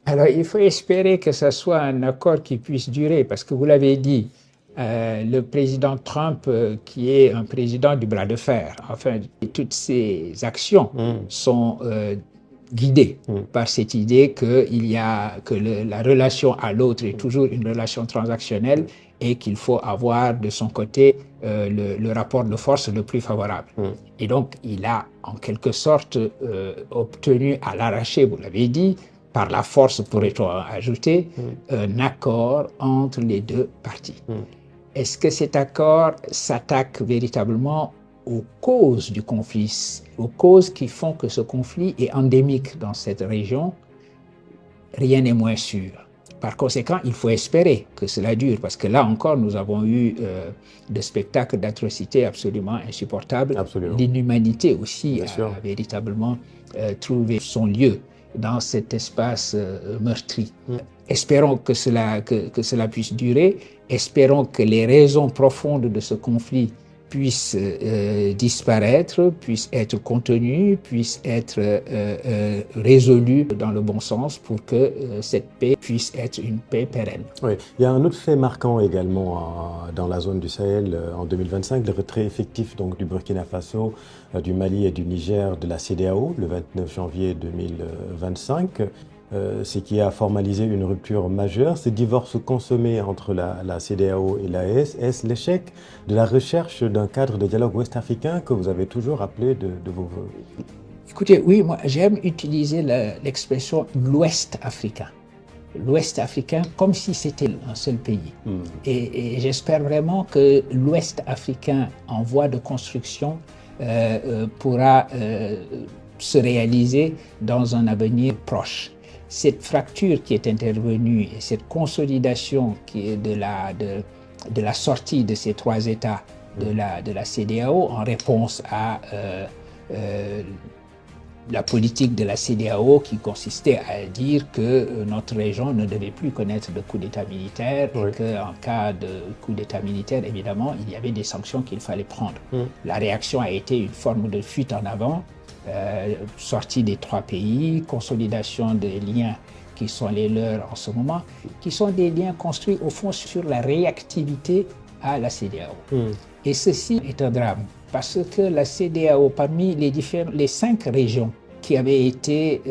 Alors, il faut espérer que ce soit un accord qui puisse durer, parce que vous l'avez dit, le président Trump, qui est un président du bras de fer, enfin, toutes ses actions sont guidées par cette idée la relation à l'autre est toujours une relation transactionnelle et qu'il faut avoir de son côté le rapport de force le plus favorable. Et donc, il a en quelque sorte obtenu à l'arraché, vous l'avez dit, par la force, pourrait-on ajouter, un accord entre les deux parties. Est-ce que cet accord s'attaque véritablement aux causes du conflit, aux causes qui font que ce conflit est endémique dans cette région? Rien n'est moins sûr. Par conséquent, il faut espérer que cela dure, parce que là encore, nous avons eu des spectacles d'atrocités absolument insupportables. L'inhumanité aussi a véritablement trouvé son lieu dans cet espace meurtri. Espérons que cela puisse durer, espérons que les raisons profondes de ce conflit puissent disparaître, puissent être contenues, puissent être résolues dans le bon sens pour que cette paix puisse être une paix pérenne. Oui. Il y a un autre fait marquant également dans la zone du Sahel en 2025, le retrait effectif donc, du Burkina Faso, du Mali et du Niger de la CEDEAO le 29 janvier 2025. Ce qui a formalisé une rupture majeure. Ce divorce consommé entre la CEDEAO et l'AES, est-ce l'échec de la recherche d'un cadre de dialogue ouest-africain que vous avez toujours appelé de vos voeux? Écoutez, oui, moi j'aime utiliser l'expression l'Ouest africain. L'Ouest africain comme si c'était un seul pays. Et j'espère vraiment que l'Ouest africain en voie de construction pourra se réaliser dans un avenir proche. Cette fracture qui est intervenue et cette consolidation qui est de la sortie de ces trois États de la CEDEAO en réponse à la politique de la CEDEAO qui consistait à dire que notre région ne devait plus connaître de coup d'État militaire et qu'en cas de coup d'État militaire, évidemment, il y avait des sanctions qu'il fallait prendre. La réaction a été une forme de fuite en avant, sortie des trois pays, consolidation des liens qui sont les leurs en ce moment, qui sont des liens construits au fond sur la réactivité à la CEDEAO. Et ceci est un drame, parce que la CEDEAO, parmi les 5 régions qui avaient été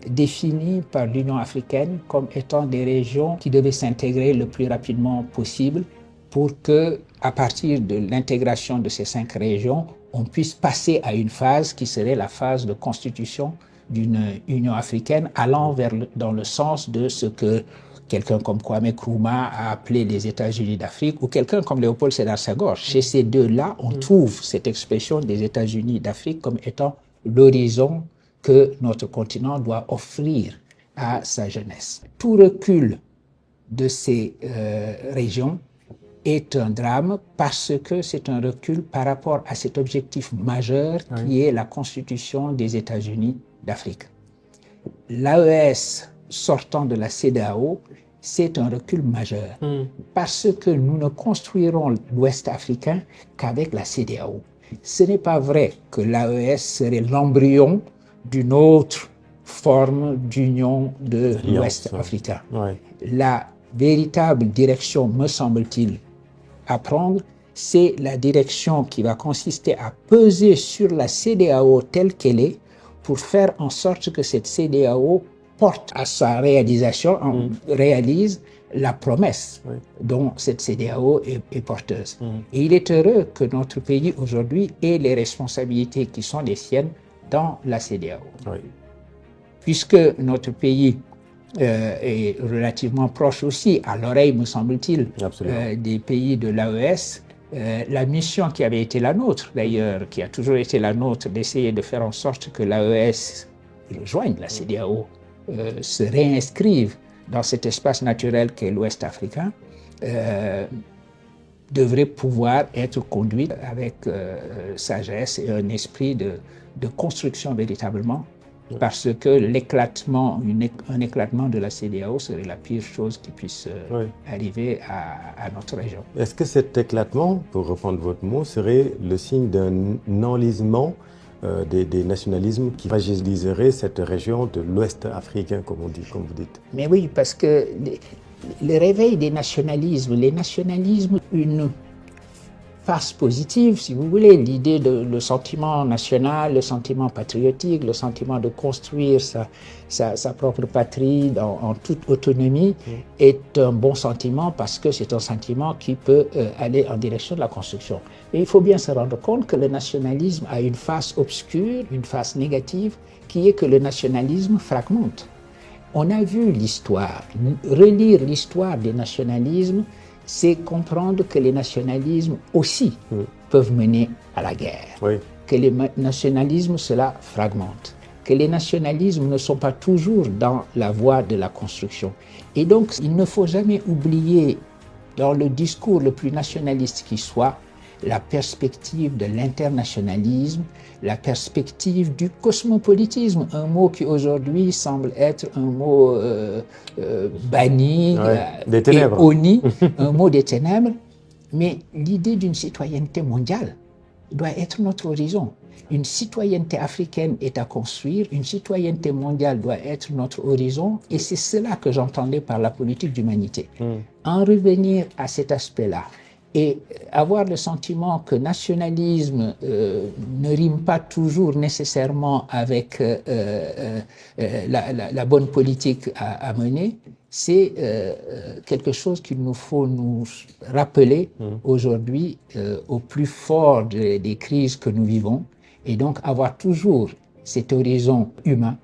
définies par l'Union africaine comme étant des régions qui devaient s'intégrer le plus rapidement possible pour que, à partir de l'intégration de ces 5 régions, on puisse passer à une phase qui serait la phase de constitution d'une Union africaine allant dans le sens de ce que quelqu'un comme Kwame Nkrumah a appelé les États-Unis d'Afrique ou quelqu'un comme Léopold Sédar Senghor. Chez ces deux-là, on trouve cette expression des États-Unis d'Afrique comme étant l'horizon que notre continent doit offrir à sa jeunesse. Tout recul de ces régions est un drame parce que c'est un recul par rapport à cet objectif majeur qui est la constitution des États-Unis d'Afrique. L'AES sortant de la CEDEAO, c'est un recul majeur parce que nous ne construirons l'Ouest africain qu'avec la CEDEAO. Ce n'est pas vrai que l'AES serait l'embryon d'une autre forme d'union de l'Ouest africain. La véritable direction, me semble-t-il, à prendre, c'est la direction qui va consister à peser sur la CEDEAO telle qu'elle est pour faire en sorte que cette CEDEAO porte à sa réalisation, réalise la promesse dont cette CEDEAO est porteuse. Et il est heureux que notre pays aujourd'hui ait les responsabilités qui sont les siennes dans la CEDEAO. Puisque notre pays est relativement proche aussi, à l'oreille, me semble-t-il, des pays de l'AES, la mission qui avait été la nôtre, d'ailleurs, qui a toujours été la nôtre, d'essayer de faire en sorte que l'AES rejoigne la CEDEAO, se réinscrive dans cet espace naturel qu'est l'Ouest africain, devrait pouvoir être conduite avec sagesse et un esprit de construction véritablement, parce que un éclatement de la CEDEAO serait la pire chose qui puisse arriver à notre région. Est-ce que cet éclatement, pour reprendre votre mot, serait le signe d'un enlisement des nationalismes qui fragiliseraient cette région de l'Ouest africain, comme on dit, comme vous dites. Mais oui, parce que le réveil des nationalismes, les nationalismes, une face positive, si vous voulez, l'idée de le sentiment national, le sentiment patriotique, le sentiment de construire sa propre patrie en toute autonomie est un bon sentiment parce que c'est un sentiment qui peut aller en direction de la construction. Et il faut bien se rendre compte que le nationalisme a une face obscure, une face négative, qui est que le nationalisme fragmente. On a vu l'histoire, relire l'histoire des nationalismes, c'est comprendre que les nationalismes aussi peuvent mener à la guerre, que les nationalismes, cela fragmente, que les nationalismes ne sont pas toujours dans la voie de la construction. Et donc, il ne faut jamais oublier, dans le discours le plus nationaliste qui soit, la perspective de l'internationalisme, la perspective du cosmopolitisme, un mot qui aujourd'hui semble être un mot banni et honni, un mot des ténèbres, mais l'idée d'une citoyenneté mondiale doit être notre horizon. Une citoyenneté africaine est à construire, une citoyenneté mondiale doit être notre horizon, et c'est cela que j'entendais par la politique d'humanité. En revenir à cet aspect-là, et avoir le sentiment que nationalisme ne rime pas toujours nécessairement avec la bonne politique à mener, c'est quelque chose qu'il nous faut nous rappeler aujourd'hui au plus fort des crises que nous vivons, et donc avoir toujours cet horizon humain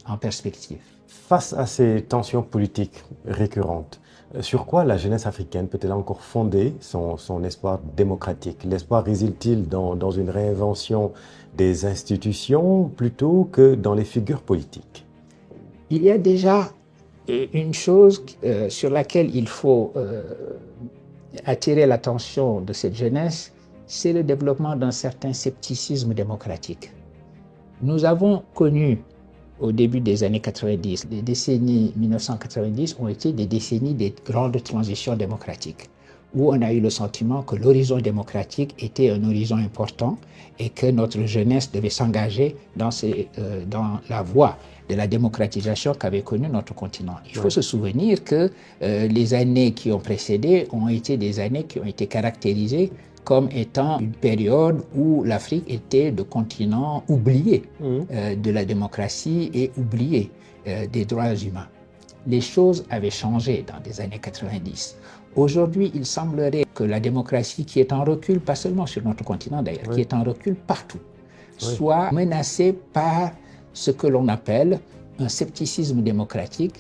en perspective. Face à ces tensions politiques récurrentes, sur quoi la jeunesse africaine peut-elle encore fonder son espoir démocratique? L'espoir réside-t-il dans une réinvention des institutions plutôt que dans les figures politiques? Il y a déjà une chose sur laquelle il faut attirer l'attention de cette jeunesse, c'est le développement d'un certain scepticisme démocratique. Nous avons connu au début des années 90, les décennies 1990 ont été des décennies des grandes transitions démocratiques, où on a eu le sentiment que l'horizon démocratique était un horizon important et que notre jeunesse devait s'engager dans la voie de la démocratisation qu'avait connue notre continent. Il faut se souvenir que les années qui ont précédé ont été des années qui ont été caractérisées comme étant une période où l'Afrique était le continent oublié de la démocratie et oublié des droits humains. Les choses avaient changé dans les années 90. Aujourd'hui, il semblerait que la démocratie qui est en recul, pas seulement sur notre continent d'ailleurs, qui est en recul partout, soit menacée par ce que l'on appelle un scepticisme démocratique,